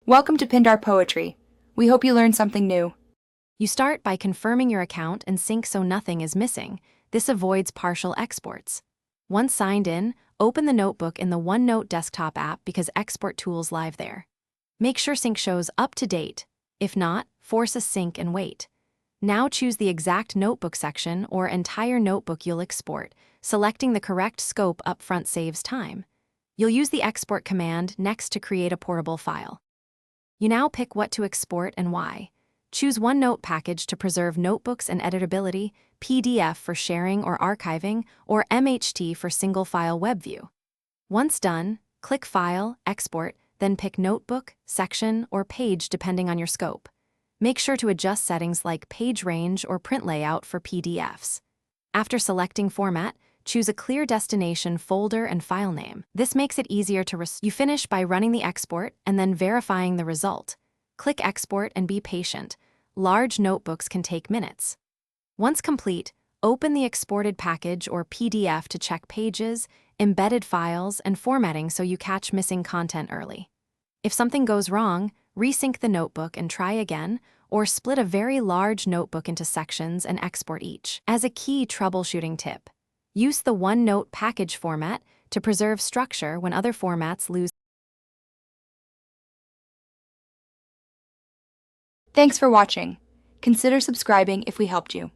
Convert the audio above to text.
Welcome to Pindar Poetry. We hope you learned something new. You start by confirming your account and sync so nothing is missing. This avoids partial exports. Once signed in, open the notebook in the Onenote desktop app because export tools live there. Make sure sync shows up to date. If not, force a sync and wait. Now choose the exact notebook section or entire notebook you'll export. Selecting the correct scope upfront saves time. You'll use the export command next to create a portable file. You now pick what to export and why. Choose OneNote package to preserve notebooks and editability, PDF for sharing or archiving, or MHT for single-file web view. Once done, click File, Export, then pick Notebook, Section, or Page depending on your scope. Make sure to adjust settings like page range or print layout for PDFs. After selecting Format, choose a clear destination folder and file name. This makes it easier to You finish by running the export and then verifying the result. Click Export and be patient. Large notebooks can take minutes. Once complete, open the exported package or PDF to check pages, embedded files, and formatting so you catch missing content early. If something goes wrong, resync the notebook and try again, or split a very large notebook into sections and export each. As a key troubleshooting tip, use the OneNote package format to preserve structure when other formats lose. Thanks for watching. Consider subscribing if we helped you.